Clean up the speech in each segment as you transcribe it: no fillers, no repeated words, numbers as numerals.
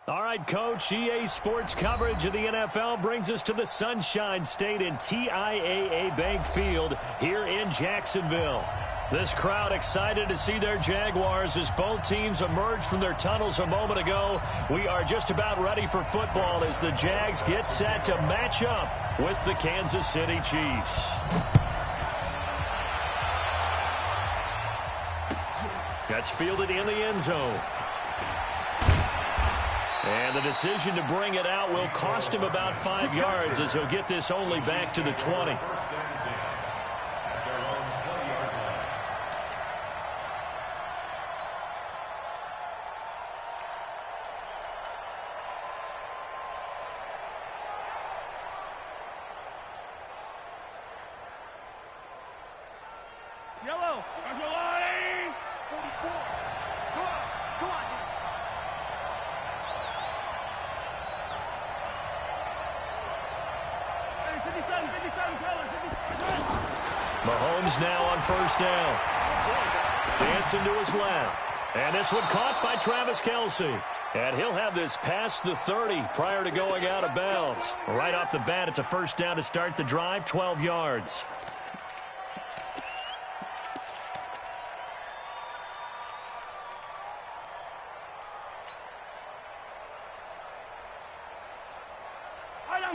All right, Coach, EA Sports coverage of the NFL brings us to the Sunshine State in TIAA Bank Field here in Jacksonville. This crowd excited to see their Jaguars as both teams emerged from their tunnels a moment ago. We are just about ready for football as the Jags get set to match up with the Kansas City Chiefs. That's fielded in the end zone. And the decision to bring it out will cost him about 5 yards as he'll get this only back to the 20. Yellow. Line. 44. Go on. Mahomes now on first down. Dancing to his left. And this one caught by Travis Kelce. And he'll have this past the 30 prior to going out of bounds. Right off the bat, it's a first down to start the drive, 12 yards.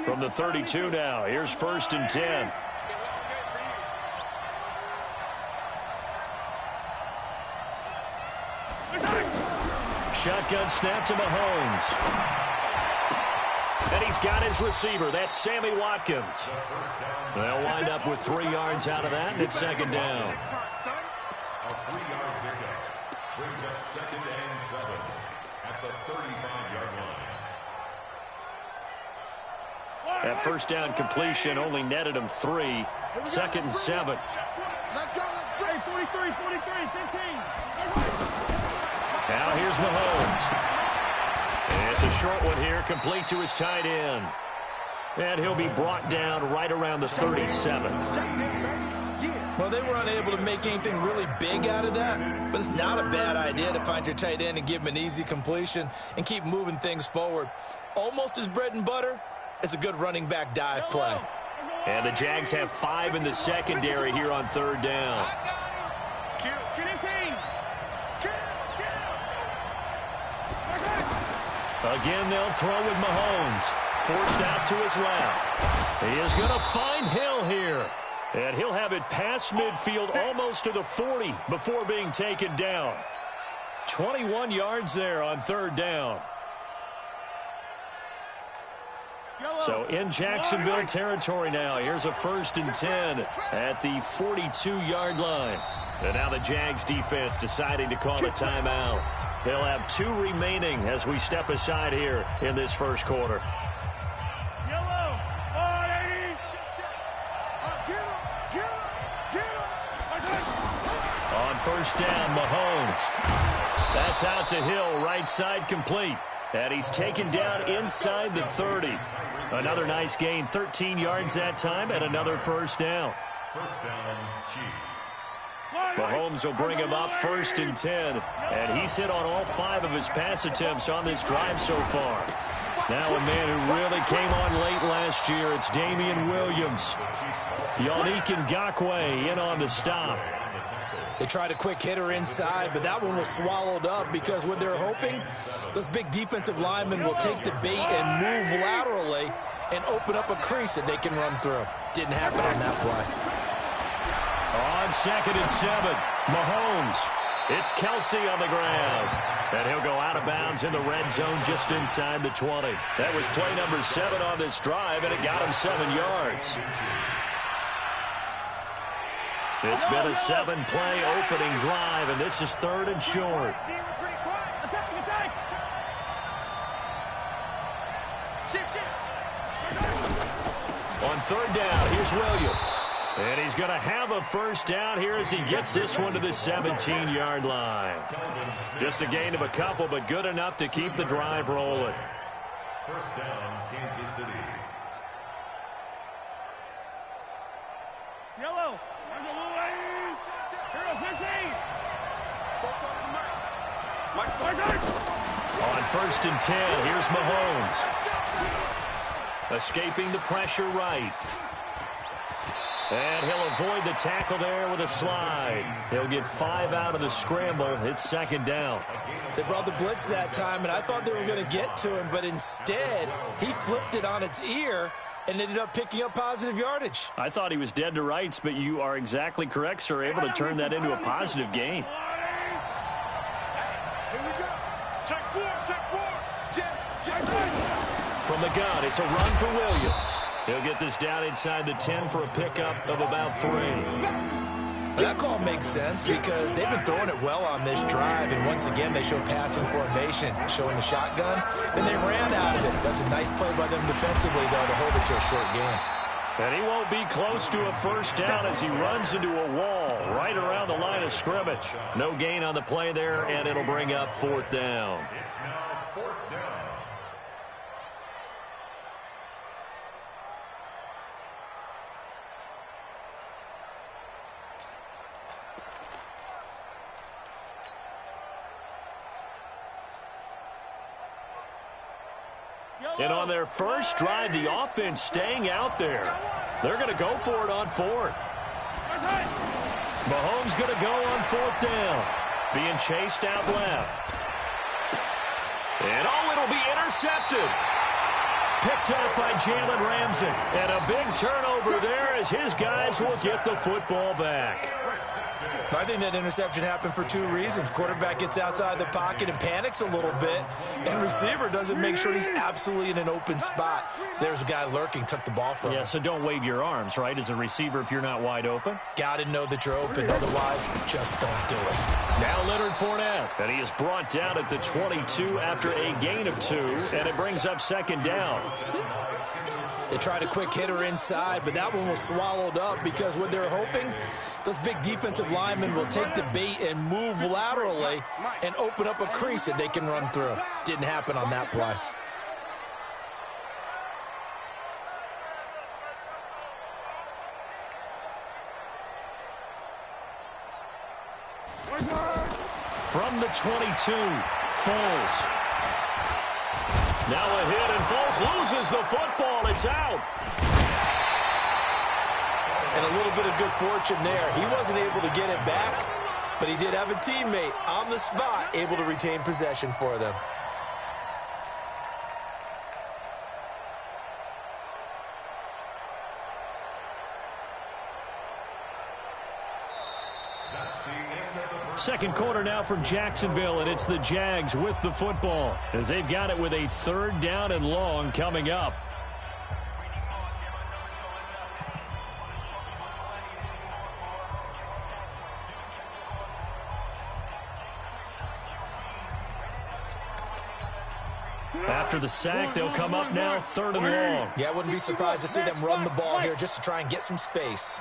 From the 32 now, here's first and 10. Shotgun snap to Mahomes. And he's got his receiver. That's Sammy Watkins. They'll wind up with 3 yards out of that, and it's second down. A 3-yard pickup brings up second and 7 at the 35-yard line. That first down completion only netted him 3. Second and 7. Let's go. 43, 15. Now here's Mahomes. And it's a short one here, complete to his tight end. And he'll be brought down right around the 37. Well, they were unable to make anything really big out of that, but it's not a bad idea to find your tight end and give him an easy completion and keep moving things forward. Almost his bread and butter. It's a good running back dive play. And the Jags have 5 in the secondary here on third down. Again, they'll throw with Mahomes. Forced out to his left. He is going to find Hill here. And he'll have it past midfield almost to the 40 before being taken down. 21 yards there on third down. So in Jacksonville territory now. Here's a first and 10 at the 42-yard line. And now the Jags defense deciding to call a timeout. They'll have 2 remaining as we step aside here in this first quarter. On first down, Mahomes. That's out to Hill, right side complete. And he's taken down inside the 30. Another nice gain, 13 yards that time, and another first down. First down, Chiefs. Mahomes will bring him up first and 10. And he's hit on all 5 of his pass attempts on this drive so far. Now a man who really came on late last year, it's Damian Williams. Yannick Ngakoue in on the stop. They tried a quick hitter inside, but that one was swallowed up because what they're hoping, those big defensive linemen will take the bait and move laterally and open up a crease that they can run through. Didn't happen on that play. On second and 7, Mahomes. It's Kelce on the ground. And he'll go out of bounds in the red zone just inside the 20. That was play number 7 on this drive, and it got him 7 yards. It's been a 7-play opening drive, and this is third and short. On third down, here's Williams. And he's going to have a first down here as he gets this one to the 17-yard line. Just a gain of a couple, but good enough to keep the drive rolling. First down, Kansas City. Yellow. On 1st and 10, here's Mahomes. Escaping the pressure right. And he'll avoid the tackle there with a slide. He'll get 5 out of the scramble. It's 2nd down. They brought the blitz that time, and I thought they were going to get to him, but instead he flipped it on its ear and ended up picking up positive yardage. I thought he was dead to rights, but you are exactly correct, sir. Able to turn that into a positive gain. Here we go. Check 4. Check 4. From the gun, it's a run for Williams. He'll get this down inside the 10 for a pickup of about 3. That call makes sense because they've been throwing it well on this drive, and once again they show passing formation, showing the shotgun. Then they ran out of it. That's a nice play by them defensively, though, to hold it to a short gain. And he won't be close to a 1st down as he runs into a wall right around the line of scrimmage. No gain on the play there, and it'll bring up 4th down. It's now 4th down. And on their first drive, the offense staying out there. They're going to go for it on 4th. Mahomes going to go on 4th down. Being chased out left. And it'll be intercepted. Picked up by Jalen Ramsey. And a big turnover there as his guys will get the football back. I think that interception happened for 2 reasons. Quarterback gets outside the pocket and panics a little bit, and receiver doesn't make sure he's absolutely in an open spot. So there's a guy lurking, took the ball from him. Yeah, so don't wave your arms, right, as a receiver if you're not wide open. Got to know that you're open. Otherwise, just don't do it. Now Leonard Fournette, and he is brought down at the 22 after a gain of 2, and it brings up 2nd down. They tried a quick hitter inside, but that one was swallowed up because what they're hoping, those big defensive linemen will take the bait and move laterally and open up a crease that they can run through. Didn't happen on that play. From the 22, Foles. Now a hit, and Foles loses the football. It's out. And a little bit of good fortune there. He wasn't able to get it back, but he did have a teammate on the spot able to retain possession for them. Second quarter now from Jacksonville, and it's the Jags with the football as they've got it with a 3rd down and long coming up. After the sack, they'll come up now 3rd and long. Yeah, I wouldn't be surprised to see them run the ball here just to try and get some space.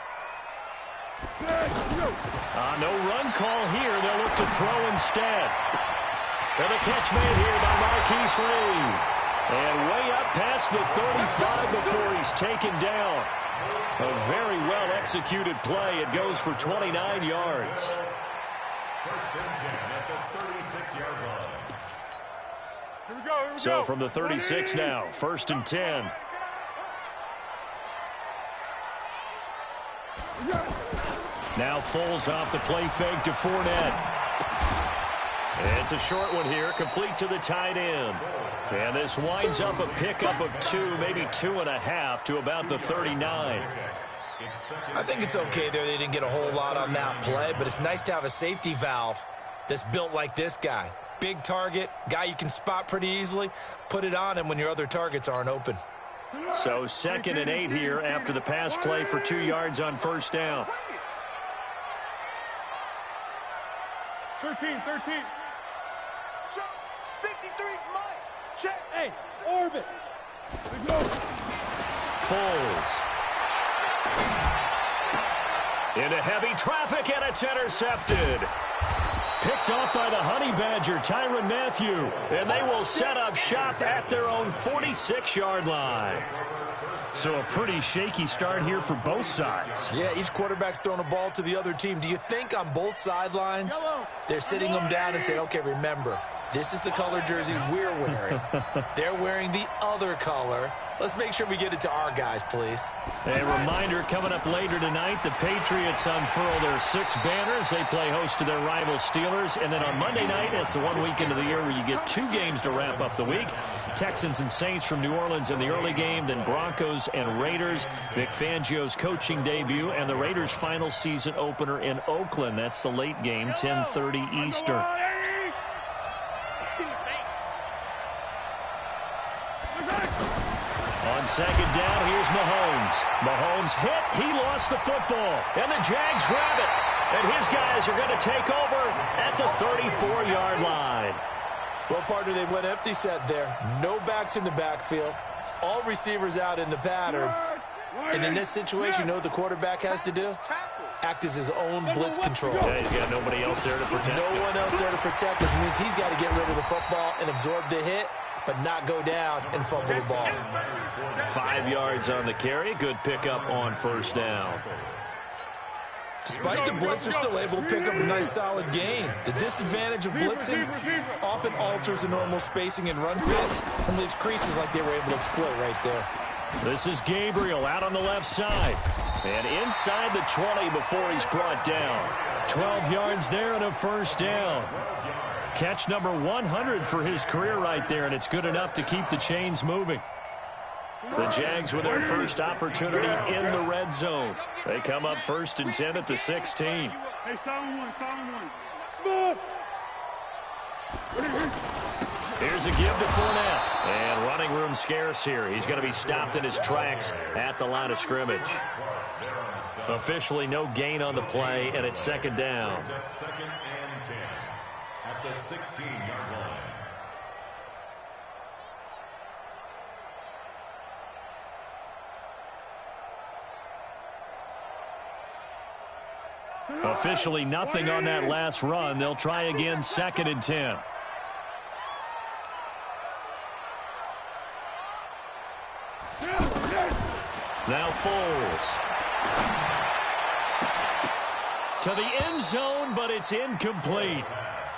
No run call here. They'll look to throw instead. And the catch made here by Marquise Lee. And way up past the 35 before he's taken down. A very well-executed play. It goes for 29 yards. 1st and 10 at the 36-yard line. Here we go. So from the 36 now, 1st and 10. Now Foles off the play fake to Fournette. It's a short one here, complete to the tight end. And this winds up a pickup of 2, maybe 2.5 to about the 39. I think it's okay there. They didn't get a whole lot on that play, but it's nice to have a safety valve that's built like this guy. Big target, guy you can spot pretty easily. Put it on him when your other targets aren't open. So 2nd and 8 here after the pass play for 2 yards on 1st down. 13. 53's mine. Check. Hey, orbit. Here we go. Foles. Into heavy traffic, and it's intercepted. Picked off by the Honey Badger, Tyrann Mathieu. And they will set up shop at their own 46-yard line. So a pretty shaky start here for both sides. Yeah, each quarterback's throwing a ball to the other team. Do you think on both sidelines they're sitting them down and saying, okay, remember, This is the color jersey we're wearing. They're wearing the other color. Let's make sure we get it to our guys, please. A reminder, coming up later tonight, the Patriots unfurl their 6 banners. They play host to their rival Steelers. And then on Monday night, it's the one weekend of the year where you get 2 games to wrap up the week. Texans and Saints from New Orleans in the early game, then Broncos and Raiders. Vic Fangio's coaching debut, and the Raiders' final season opener in Oakland. That's the late game, 10:30 Eastern. On second down, here's Mahomes. Mahomes hit. He lost the football. And the Jags grab it. And his guys are going to take over at the 34-yard line. Well, partner, they went empty set there. No backs in the backfield. All receivers out in the pattern. And in this situation, you know what the quarterback has to do? Act as his own blitz control. Yeah, he's got nobody else there to protect him. No one else there to protect him, which means he's got to get rid of the football and absorb the hit, but not go down and fumble the ball. 5 yards on the carry. Good pickup on first down. Despite the blitz, they're still able to pick up a nice solid gain. The disadvantage of blitzing often alters the normal spacing and run fits and leaves creases like they were able to exploit right there. This is Gabriel out on the left side. And inside the 20 before he's brought down. 12 yards there and a first down. Catch number 100 for his career right there, and it's good enough to keep the chains moving. The Jags with their first opportunity in the red zone. They come up 1st and 10 at the 16. Hey, someone. Smooth. Here's a give to Fournette. And running room scarce here. He's going to be stopped in his tracks at the line of scrimmage. Officially no gain on the play, and it's second down. Second and 10 at the 16-yard line. Officially nothing on that last run. They'll try again, 2nd and 10. Now Foles. To the end zone, but it's incomplete.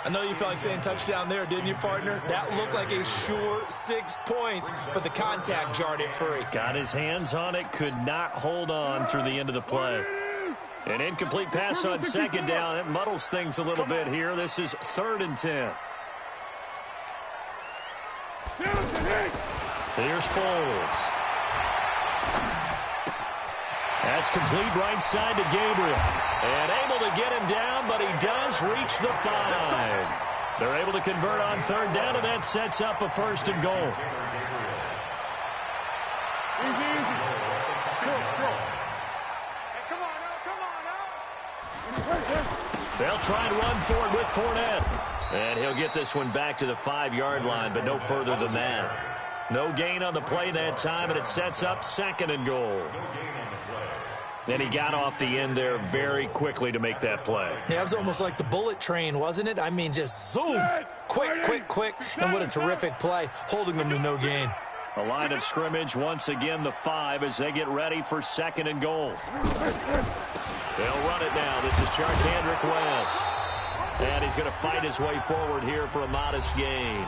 I know you felt like saying touchdown there, didn't you, partner? That looked like a sure 6 points, but the contact jarred it free. Got his hands on it, could not hold on through the end of the play. An incomplete pass on second down. It muddles things a little bit here. This is 3rd and 10. Here's Foles. That's complete right side to Gabriel. And able to get him down, but he does reach the 5. They're able to convert on 3rd down, and that sets up a 1st and goal. They'll try and run forward with Fournette. And he'll get this one back to the 5-yard line, but no further than that. No gain on the play that time, and it sets up 2nd and goal. And he got off the end there very quickly to make that play. Yeah, it was almost like the bullet train, wasn't it? I mean, just zoom. Quick. And what a terrific play, holding them to no gain. A line of scrimmage, once again, the 5 as they get ready for 2nd and goal. They'll run it now. This is Charkandrick West. And he's going to fight his way forward here for a modest gain.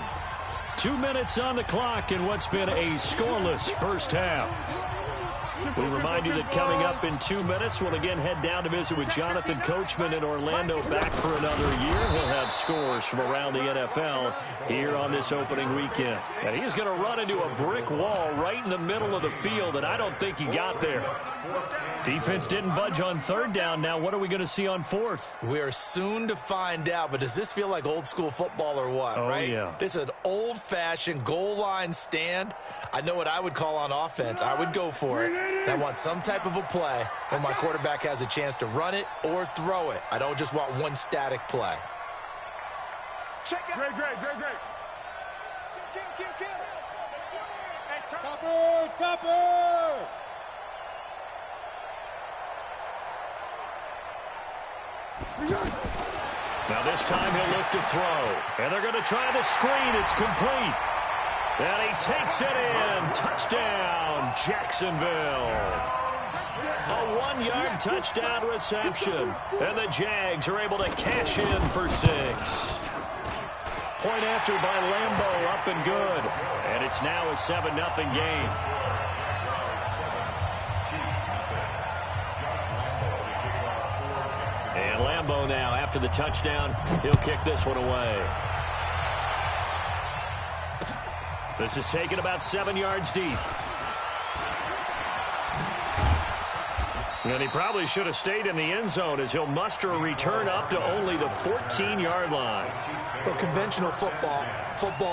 2 minutes on the clock in what's been a scoreless first half. We remind you that coming up in 2 minutes, we'll again head down to visit with Jonathan Coachman in Orlando, back for another year. He'll have scores from around the NFL here on this opening weekend. And he's going to run into a brick wall right in the middle of the field, and I don't think he got there. Defense didn't budge on 3rd down. Now what are we going to see on 4th? We are soon to find out, but does this feel like old school football or what, right? Yeah. This is an old-fashioned goal line stand. I know what I would call on offense. I would go for it. And I want some type of a play where my quarterback has a chance to run it or throw it. I don't just want one static play. Check it. Great. Kill. Hey, Topper. Now this time he'll look to throw. And they're going to try the screen. It's complete. And he takes it in. Touchdown, Jacksonville. A 1-yard touchdown reception. And the Jags are able to cash in for 6. point after by Lambeau, up and good. And it's now a 7-0 game. And Lambeau now, after the touchdown, he'll kick this one away. This is taken about 7 yards deep. And he probably should have stayed in the end zone as he'll muster a return up to only the 14-yard line. Well, conventional football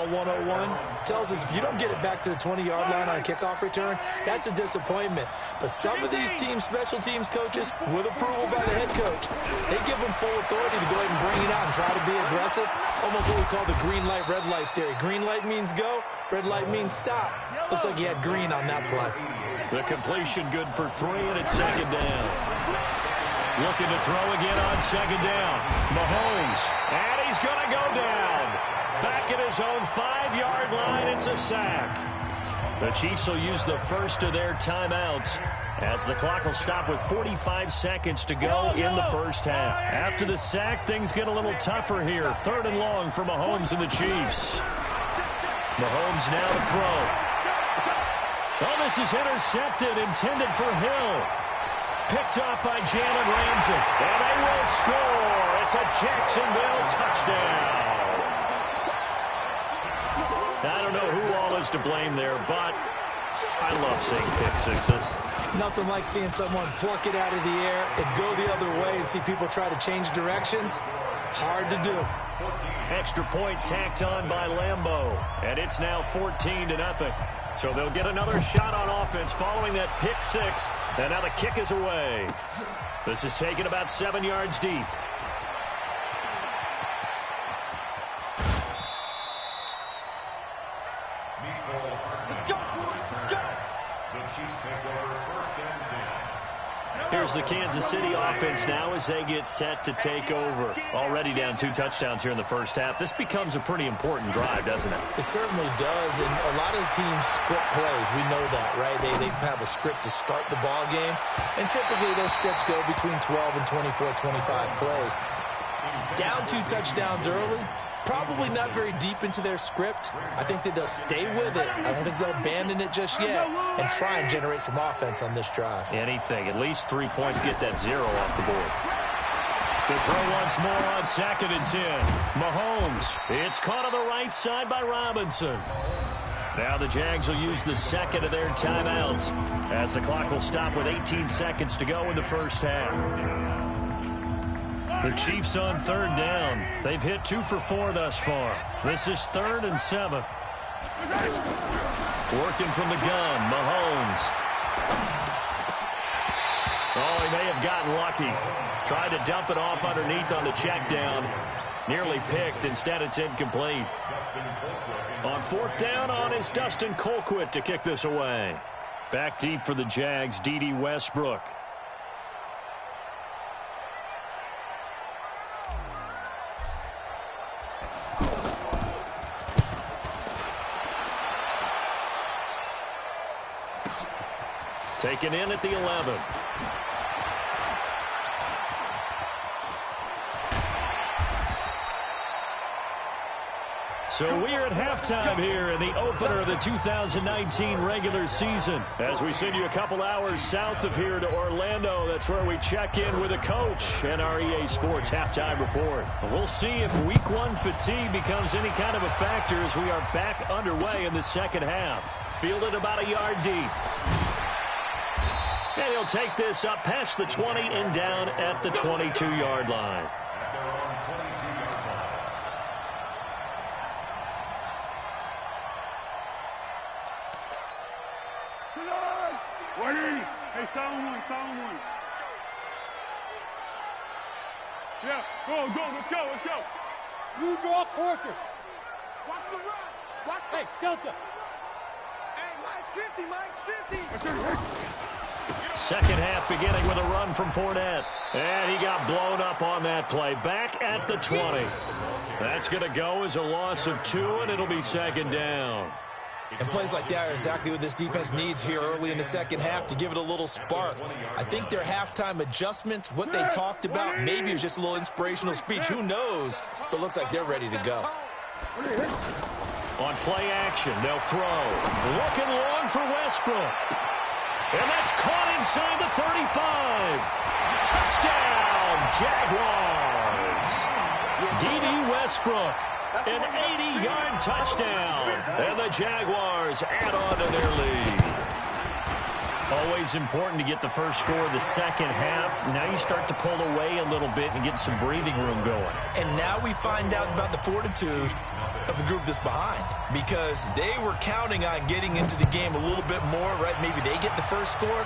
101, tells us if you don't get it back to the 20-yard line on a kickoff return, that's a disappointment. But some of these teams, special teams coaches, with approval by the head coach, they give them full authority to go ahead and bring it out and try to be aggressive. Almost what we call the green light, red light theory. Green light means go, red light means stop. Looks like he had green on that play. The completion good for 3, and it's second down. Looking to throw again on second down. Mahomes, and he's going to go down. Back at his own 5-yard line, it's a sack. The Chiefs will use the first of their timeouts as the clock will stop with 45 seconds to go in the first half. After the sack, things get a little tougher here. 3rd and long for Mahomes and the Chiefs. Mahomes now to throw. Oh, this is intercepted, intended for Hill. Picked up by Jalen Ramsey. And they will score. It's a Jacksonville touchdown. I don't know who all is to blame there, but I love seeing pick sixes. Nothing like seeing someone pluck it out of the air and go the other way and see people try to change directions. Hard to do. Extra point tacked on by Lambeau. And it's now 14-0. So they'll get another shot on offense following that pick six. And now the kick is away. This is taken about 7 yards deep. Here's the Kansas City offense now as they get set to take over. Already down 2 touchdowns here in the first half. This becomes a pretty important drive, doesn't it? It certainly does, and a lot of the teams script plays. We know that, right? They have a script to start the ball game, and typically those scripts go between 12 and 24, 25 plays. Down 2 touchdowns early, probably not very deep into their script. I think that they'll stay with it. I don't think they'll abandon it just yet and try and generate some offense on this drive. Anything. At least 3 points, get that 0 off the board. To throw once more on 2nd and 10. Mahomes. It's caught on the right side by Robinson. Now the Jags will use the second of their timeouts as the clock will stop with 18 seconds to go in the first half. The Chiefs on 3rd down. They've hit 2 for 4 thus far. This is 3rd and 7. Working from the gun, Mahomes. Oh, he may have gotten lucky. Tried to dump it off underneath on the check down. Nearly picked. Instead, it's incomplete. On 4th down on is Dustin Colquitt to kick this away. Back deep for the Jags, D.D. Westbrook. Taken in at the 11. So we're at halftime here in the opener of the 2019 regular season. As we send you a couple hours south of here to Orlando, that's where we check in with a coach and our EA Sports halftime report. We'll see if week 1 fatigue becomes any kind of a factor as we are back underway in the second half. Fielded about a yard deep. And he'll take this up past the 20 and down at the 22-yard line. Hey, sound one. Yeah, go, let's go. You draw Corker. Watch the run. Watch the... Hey, Delta. Hey, Mike's 50. Second half beginning with a run from Fournette. And he got blown up on that play. Back at the 20. That's going to go as a loss of 2, and it'll be 2nd down. And plays like that are exactly what this defense needs here early in the second half to give it a little spark. I think their halftime adjustments, what they talked about, maybe it was just a little inspirational speech. Who knows? But looks like they're ready to go. On play action, they'll throw. Looking long for Westbrook. And that's caught inside the 35. Touchdown, Jaguars. D.D. Westbrook, an 80-yard touchdown. And the Jaguars add on to their lead. Always important to get the first score of the second half. Now you start to pull away a little bit and get some breathing room going. And now we find out about the fortitude of the group that's behind, because they were counting on getting into the game a little bit more, right? Maybe they get the first score.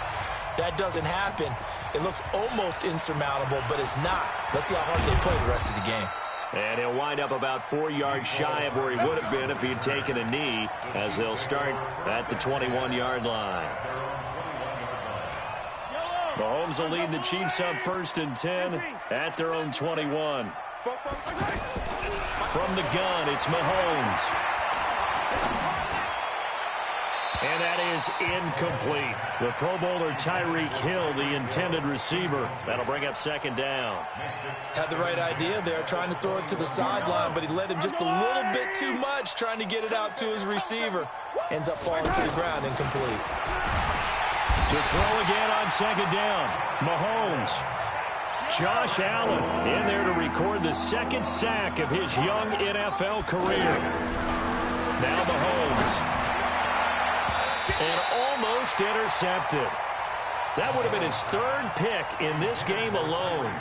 That doesn't happen. It looks almost insurmountable, but it's not. Let's see how hard they play the rest of the game. And he'll wind up about 4 yards shy of where he would have been if he had taken a knee, as they'll start at the 21-yard line. Mahomes will lead the Chiefs up 1st and 10 at their own 21. From the gun, it's Mahomes. And that is incomplete. The Pro Bowler Tyreek Hill, the intended receiver. That'll bring up 2nd down. Had the right idea there, trying to throw it to the sideline, but he led him just a little bit too much, trying to get it out to his receiver. Ends up falling to the ground, incomplete. To throw again on 2nd down, Mahomes. Josh Allen in there to record the 2nd sack of his young NFL career. Now Mahomes. And almost intercepted. That would have been his 3rd pick in this game alone.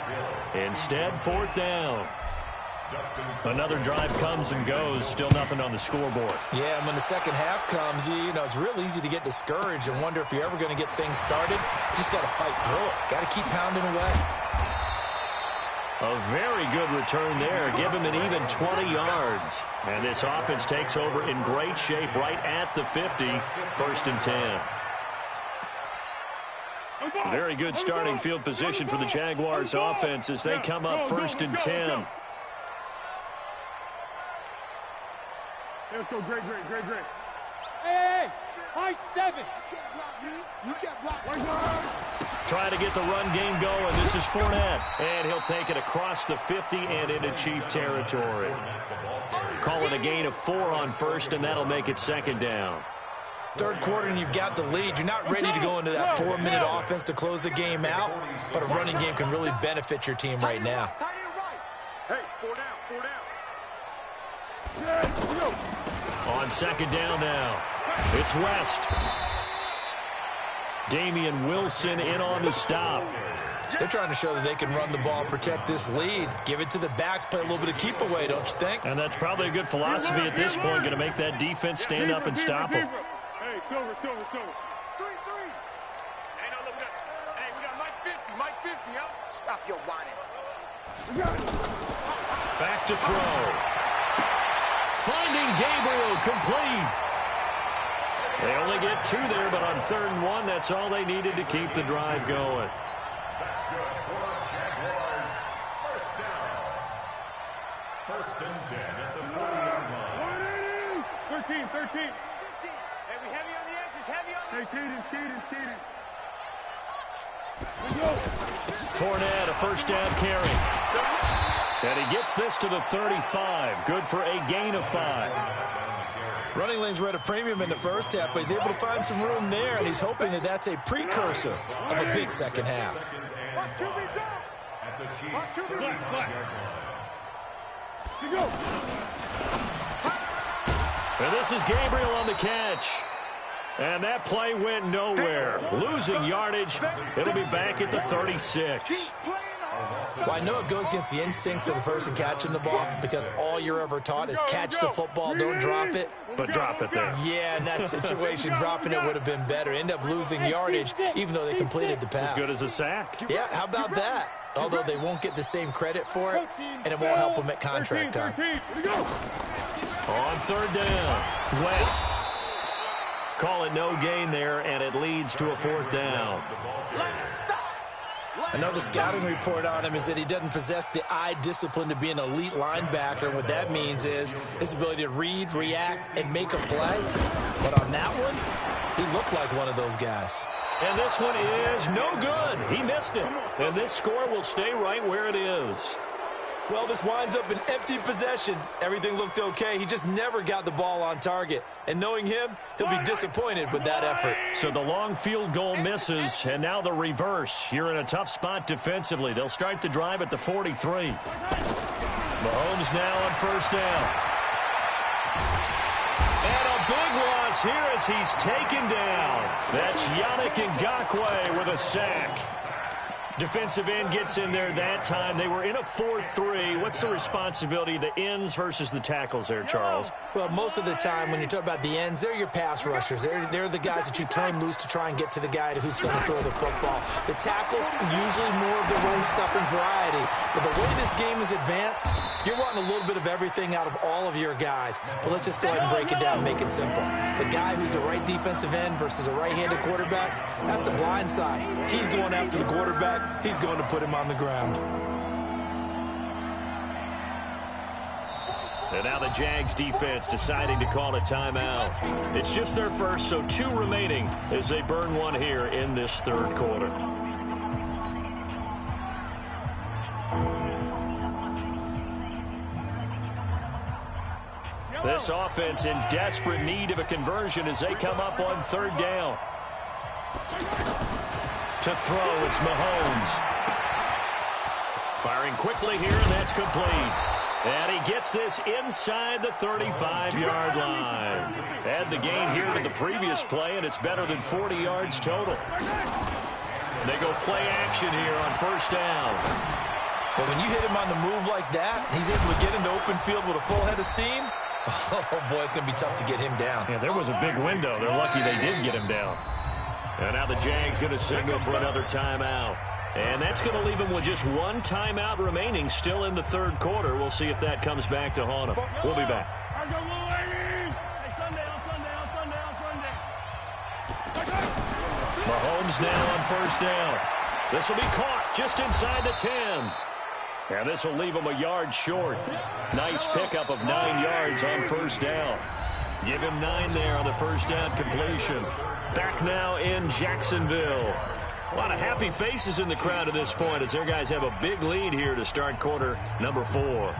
Instead, 4th down. Another drive comes and goes. Still nothing on the scoreboard. Yeah, and when the second half comes, you know, it's real easy to get discouraged and wonder if you're ever going to get things started. You just got to fight through it. Got to keep pounding away. A very good return there. Give him an even 20 yards. And this offense takes over in great shape right at the 50. 1st and 10. Very good starting field position for the Jaguars offense as they come up 1st and 10. Let's go, great. Hey, high 7. You can't block. Trying to get the run game going. This is Fournette. And he'll take it across the 50 and into Chief territory. Call it a gain of 4 on 1st, and that'll make it 2nd down. 3rd quarter, and you've got the lead. You're not ready to go into that 4-minute offense to close the game out, but a running game can really benefit your team right now. Hey, 4 down. On 2nd down now, it's West. Damian Wilson in on the stop. They're trying to show that they can run the ball, protect this lead, give it to the backs, play a little bit of keep away, don't you think? And that's probably a good philosophy at this point, going to make that defense stand up and stop them. Hey, Silver. 3. Hey, no, look, we got Mike 50, huh? Stop your whining. Back to throw. Finding Gabriel, complete. They only get 2 there, but on 3rd and 1, that's all they needed to keep the drive going. That's good for Jaguars. 1st down. 1st and 10 at the 40-yard line. 13. Hey, we heavy on the edges, Hey, Cadence. Let's go. Fournette, a 1st down carry. And he gets this to the 35. Good for a gain of 5. Running lanes were at a premium in the first half, but he's able to find some room there, and he's hoping that that's a precursor of a big second half. At the Chiefs' 35-yard line. And this is Gabriel on the catch. And that play went nowhere. Losing yardage. It'll be back at the 36. Well, I know it goes against the instincts of the person catching the ball, because all you're ever taught is catch the football, don't drop it. But drop it there. Yeah, in that situation, dropping it would have been better. End up losing yardage, even though they completed the pass. As good as a sack. Yeah, how about that? Although they won't get the same credit for it, and it won't help them at contract time. On 3rd down, West. Call it no gain there, and it leads to a 4th down. Another scouting report on him is that he doesn't possess the eye discipline to be an elite linebacker, and what that means is his ability to read, react, and make a play. But on that one, he looked like one of those guys. And this one is no good. He missed it. And this score will stay right where it is. Well, this winds up an empty possession. Everything looked okay. He just never got the ball on target. And knowing him, he'll be disappointed with that effort. So the long field goal misses, and now the reverse. You're in a tough spot defensively. They'll start the drive at the 43. Mahomes now on first down. And a big loss here as he's taken down. That's Yannick Ngakoue with a sack. Defensive end gets in there that time. They were in a 4-3. What's the responsibility of the ends versus the tackles there, Charles? Well, most of the time when you talk about the ends, they're your pass rushers. They're the guys that you turn loose to try and get to the guy who's going to throw the football. The tackles, usually more of the run-stuffing variety. But the way this game is advanced, you're wanting a little bit of everything out of all of your guys. But let's just go ahead and break it down and make it simple. The guy who's the right defensive end versus a right-handed quarterback, that's the blind side. He's going after the quarterback. He's going to put him on the ground. And now the Jags defense deciding to call a timeout. It's just their first, so 2 remaining as they burn one here in this third quarter. This offense in desperate need of a conversion as they come up on third down. To throw, it's Mahomes. Firing quickly here, and that's complete. And he gets this inside the 35-yard line. Add the gain here to the previous play, and it's better than 40 yards total. They go play action here on first down. But when you hit him on the move like that, he's able to get into open field with a full head of steam. Oh, boy, it's going to be tough to get him down. Yeah, there was a big window. They're lucky they did get him down. And now the Jags going to signal for another timeout. And that's going to leave them with just 1 timeout remaining still in the third quarter. We'll see if that comes back to haunt them. We'll be back. Mahomes now on first down. This will be caught just inside the 10. And this will leave them a yard short. Nice pickup of 9 yards on first down. Give him 9 there on the first down completion. Back now in Jacksonville. A lot of happy faces in the crowd at this point as their guys have a big lead here to start quarter number 4.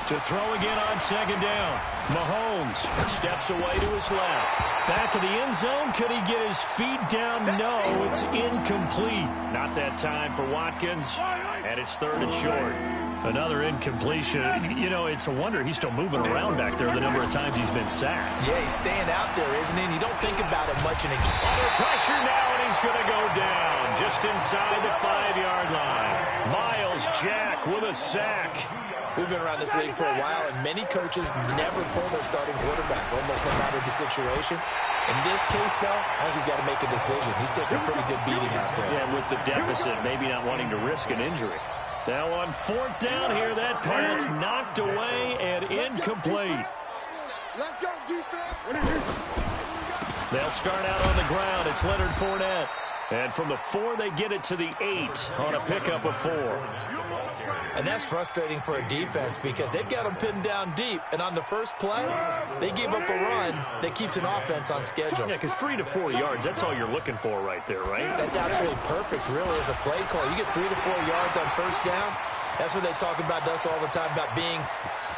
To throw again on second down. Mahomes steps away to his left. Back of the end zone. Could he get his feet down? No, it's incomplete. Not that time for Watkins. And it's third and short. Another incompletion. You know, it's a wonder he's still moving around back there the number of times he's been sacked. Yeah, he's staying out there, isn't he? And you don't think about it much in a game. Under pressure now, and he's going to go down just inside the 5-yard line. Miles Jack with a sack. We've been around this league for a while, and many coaches never pull their starting quarterback, almost no matter the situation. In this case, though, I think he's got to make a decision. He's taking a pretty good beating out there. Yeah, with the deficit, maybe not wanting to risk an injury. Now on fourth down here, that pass knocked away and incomplete. Let's go, defense. They'll start out on the ground. It's Leonard Fournette. And from the 4, they get it to the 8 on a pickup of 4. And that's frustrating for a defense because they've got them pinned down deep. And on the first play, they give up a run that keeps an offense on schedule. Yeah, because 3 to 4 yards, that's all you're looking for right there, right? That's absolutely perfect, really, as a play call. You get 3 to 4 yards on first down. That's what they talk about us all the time, about being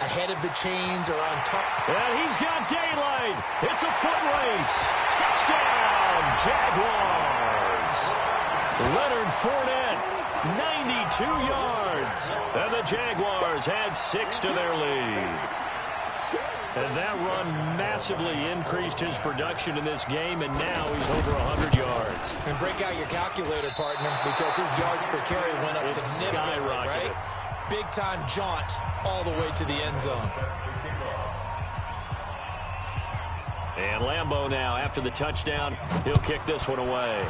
ahead of the chains or on top. And he's got daylight. It's a foot race. Touchdown, Jaguars. Leonard Fournette, 92 yards. And the Jaguars had 6 to their lead. And that run massively increased his production in this game, and now he's over 100 yards. And break out your calculator, partner, because his yards per carry went up significantly, right? Big-time jaunt all the way to the end zone. And Lambeau now, after the touchdown, he'll kick this one away.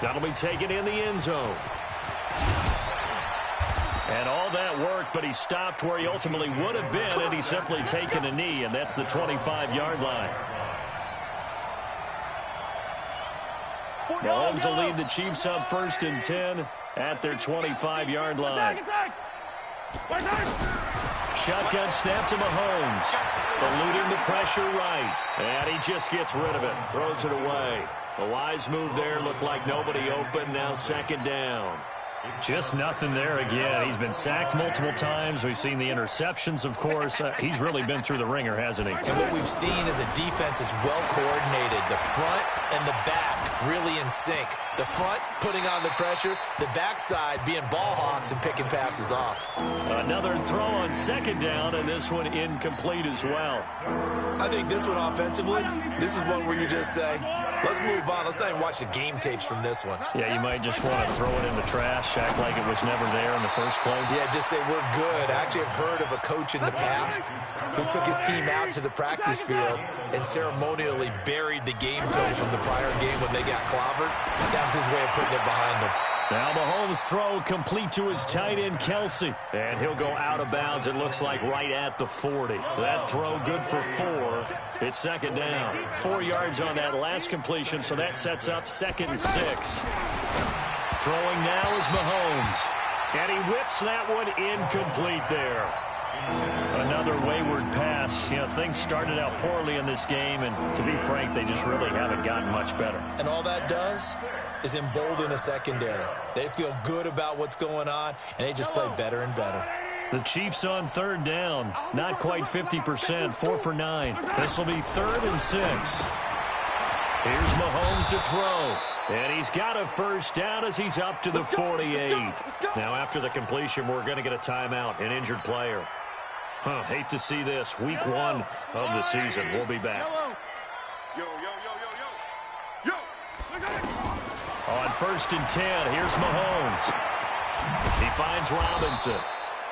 That'll be taken in the end zone. And all that work, but he stopped where he ultimately would have been, and he's simply taken a knee, and that's the 25-yard line. Mahomes will lead the Chiefs up 1st and 10 at their 25-yard line. Shotgun snap to Mahomes. Eluding the pressure right. And he just gets rid of it. Throws it away. A wise move there. Looked like nobody open. Now second down. Just nothing there again. He's been sacked multiple times. We've seen the interceptions, of course. He's really been through the ringer, hasn't he? And what we've seen is a defense that's well coordinated. The front and the back really in sync. The front putting on the pressure. The backside being ball hawks and picking passes off. Another throw on second down, and this one incomplete as well. I think this one offensively, this is one where you just say, let's move on. Let's not even watch the game tapes from this one. Yeah, you might just want to throw it in the trash, act like it was never there in the first place. Yeah, just say we're good. I actually have heard of a coach in the past who took his team out to the practice field and ceremonially buried the game film from the prior game when they got clobbered. That was his way of putting it behind them. Now Mahomes' throw complete to his tight end, Kelsey. And he'll go out of bounds, it looks like, right at the 40. That throw good for 4. It's second down. 4 yards on that last completion, so that sets up 2nd and 6. Throwing now is Mahomes. And he whips that one incomplete there. Another wayward pass. You know, things started out poorly in this game, and to be frank, they just really haven't gotten much better. And all that does is embolden a secondary. They feel good about what's going on, and they just play better and better. The Chiefs on third down. Not quite 50%, 4 for 9. This will be 3rd and 6. Here's Mahomes to throw. And he's got a first down as he's up to the 48. Now after the completion, we're going to get a timeout, an injured player. Hate to see this. Week 1 of the season. We'll be back. On 1st and 10, here's Mahomes. He finds Robinson.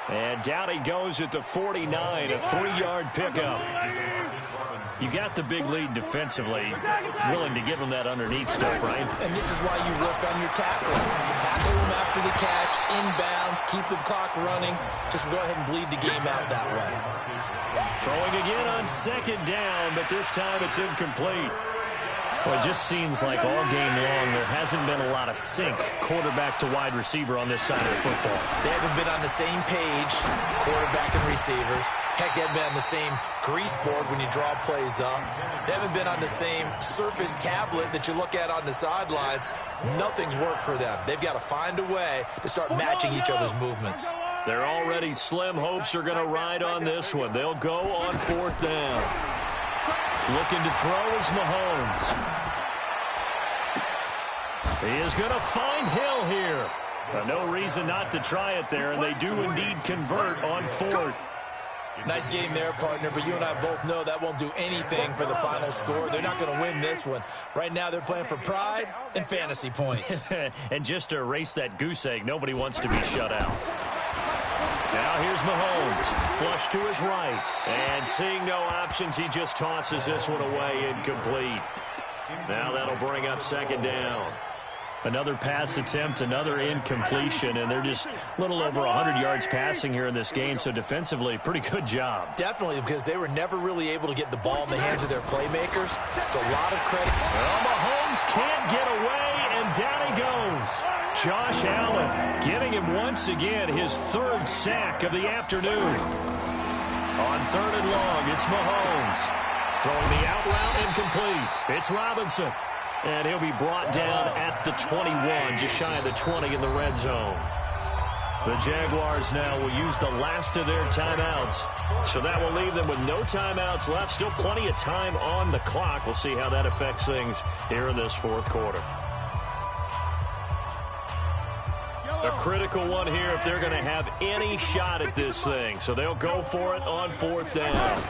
And down he goes at the 49, a 3-yard pickup. You got the big lead defensively, willing to give him that underneath stuff, right? And this is why you work on your tackle. Tackle him after the catch, inbounds, keep the clock running. Just go ahead and bleed the game out that way. Throwing again on second down, but this time it's incomplete. Well, it just seems like all game long there hasn't been a lot of sync quarterback to wide receiver on this side of the football. They haven't been on the same page, quarterback and receivers. Heck, they haven't been on the same grease board when you draw plays up. They haven't been on the same surface tablet that you look at on the sidelines. Nothing's worked for them. They've got to find a way to start matching each other's movements. Their already slim hopes are going to ride on this one. They'll go on 4th down. Looking to throw is Mahomes. He is going to find Hill here. No reason not to try it there, and they do indeed convert on 4th. Nice game there, partner, but you and I both know that won't do anything for the final score. They're not going to win this one. Right now they're playing for pride and fantasy points. And just to erase that goose egg, nobody wants to be shut out. Now here's Mahomes, flush to his right, and seeing no options, he just tosses this one away, incomplete. Now that'll bring up second down. Another pass attempt, another incompletion, and they're just a little over 100 yards passing here in this game, so defensively, pretty good job. Definitely, because they were never really able to get the ball in the hands of their playmakers, so a lot of credit. Well, Mahomes can't get away, and down he goes. Josh Allen getting him once again his 3rd sack of the afternoon. On 3rd and long, it's Mahomes. Throwing the out route incomplete. It's Robinson. And he'll be brought down at the 21, just shy of the 20 in the red zone. The Jaguars now will use the last of their timeouts. So that will leave them with no timeouts left. Still plenty of time on the clock. We'll see how that affects things here in this 4th quarter. A critical one here if they're going to have any shot at this thing. So they'll go for it on 4th down.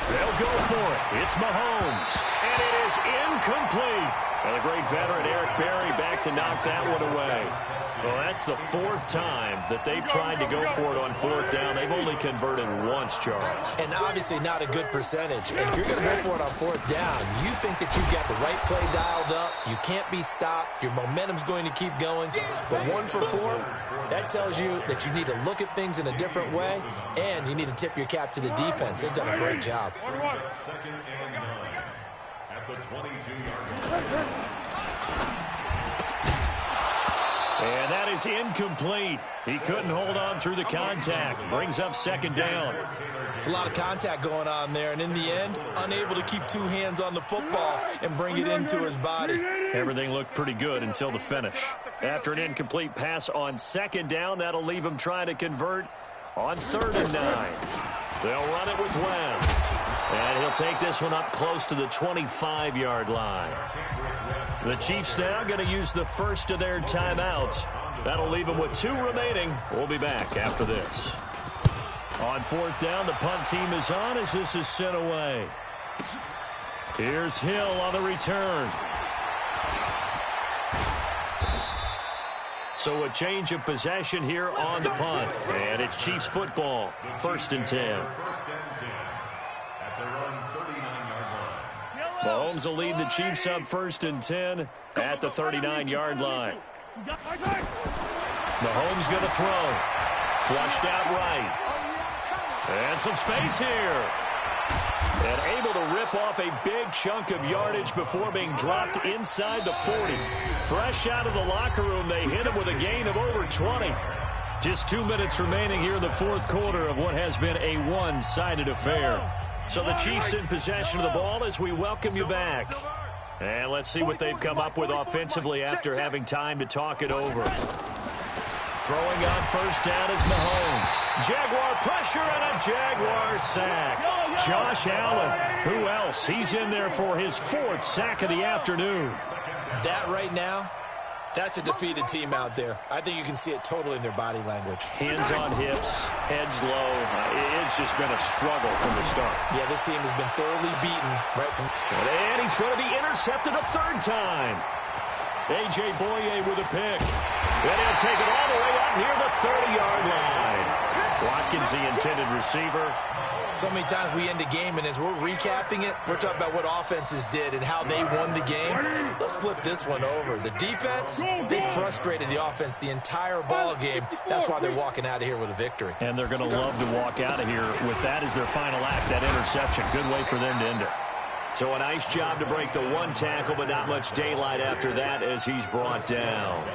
They'll go for it. It's Mahomes. And it is incomplete. And the great veteran Eric Berry back to knock that one away. Well, that's the 4th time that they've tried to go for it on 4th down. They've only converted once, Charles. And obviously not a good percentage. And if you're going to go for it on 4th down, you think that you've got the right play dialed up. You can't be stopped. Your momentum's going to keep going. But 1 for 4, that tells you that you need to look at things in a different way, and you need to tip your cap to the defense. They've done a great job. 2nd and 9 at the 22-yard line. And that is is incomplete. He couldn't hold on through the contact. Brings up second down. It's a lot of contact going on there, and in the end, unable to keep two hands on the football and bring it into his body. Everything looked pretty good until the finish. After an incomplete pass on second down, that'll leave him trying to convert on 3rd and 9. They'll run it with West. And he'll take this one up close to the 25-yard line. The Chiefs now going to use the first of their timeouts. That'll leave them with 2 remaining. We'll be back after this. On 4th down, the punt team is on as this is sent away. Here's Hill on the return. So a change of possession here on the punt. And it's Chiefs football. 1st and 10. Mahomes will lead the Chiefs up 1st and 10 at the 39-yard line. Mahomes going to throw. Flushed out right. And some space here. And able to rip off a big chunk of yardage before being dropped inside the 40. Fresh out of the locker room, they hit him with a gain of over 20. Just 2 minutes remaining here in the 4th quarter of what has been a one-sided affair. So the Chiefs in possession of the ball as we welcome you back. And let's see what they've come up with offensively after having time to talk it over. Throwing on 1st down is Mahomes. Jaguar pressure and a Jaguar sack. Josh Allen, who else? He's in there for his 4th sack of the afternoon. That right now, that's a defeated team out there. I think you can see it totally in their body language. Hands on hips, heads low. It's just been a struggle from the start. Yeah, this team has been thoroughly beaten right from... And he's going to be intercepted a 3rd time. A.J. Boye with a pick. And he'll take it all the way up near the 30-yard line. Watkins, the intended receiver. So many times we end a game, and as we're recapping it, we're talking about what offenses did and how they won the game. Let's flip this one over. The defense, they frustrated the offense the entire ball game. That's why they're walking out of here with a victory. And they're going to love to walk out of here with that as their final act, that interception. Good way for them to end it. So a nice job to break the 1 tackle, but not much daylight after that as he's brought down.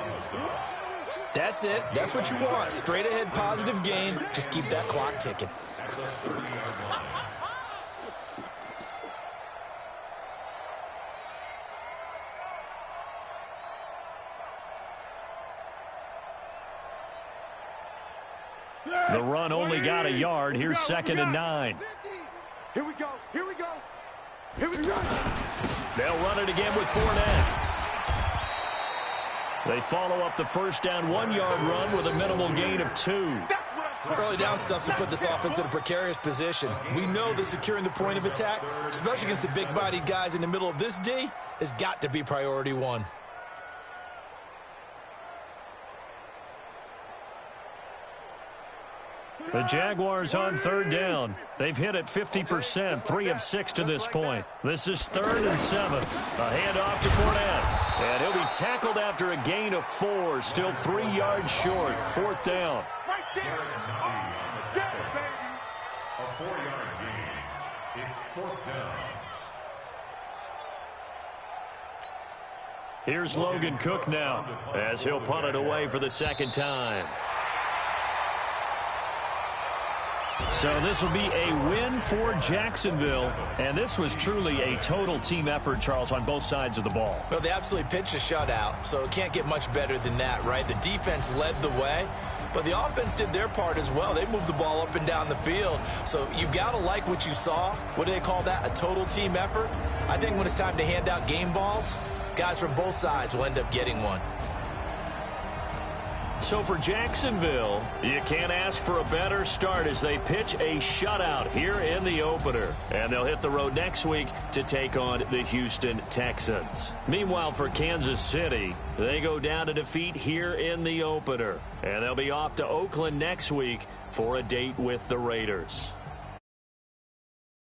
That's it. That's what you want. Straight ahead positive gain. Just keep that clock ticking. The run only got a yard. Here's 2nd and 9. Here we go. Here we go. Here we go. They'll run it again with Fournette. They follow up the 1st down 1-yard run with a minimal gain of 2. Early down stuff to put this offense in a precarious position. We know that securing the point of attack, especially against the big-bodied guys in the middle of this D, has got to be priority 1. The Jaguars on 3rd down. They've hit it 50%, 3 of 6 to this point. This is 3rd and 7. A handoff to Fournette. And he'll be tackled after a gain of 4, still 3 yards short. 4th down. Right there. A 4-yard gain. It's 4th down. Here's Logan Cook now as he'll punt it away for the 2nd time. So this will be a win for Jacksonville, and this was truly a total team effort, Charles, on both sides of the ball. Well, they absolutely pitched a shutout, so it can't get much better than that, right? The defense led the way, but the offense did their part as well. They moved the ball up and down the field, so you've got to like what you saw. What do they call that? A total team effort? I think when it's time to hand out game balls, guys from both sides will end up getting one. So for Jacksonville, you can't ask for a better start as they pitch a shutout here in the opener. And they'll hit the road next week to take on the Houston Texans. Meanwhile, for Kansas City, they go down to defeat here in the opener. And they'll be off to Oakland next week for a date with the Raiders.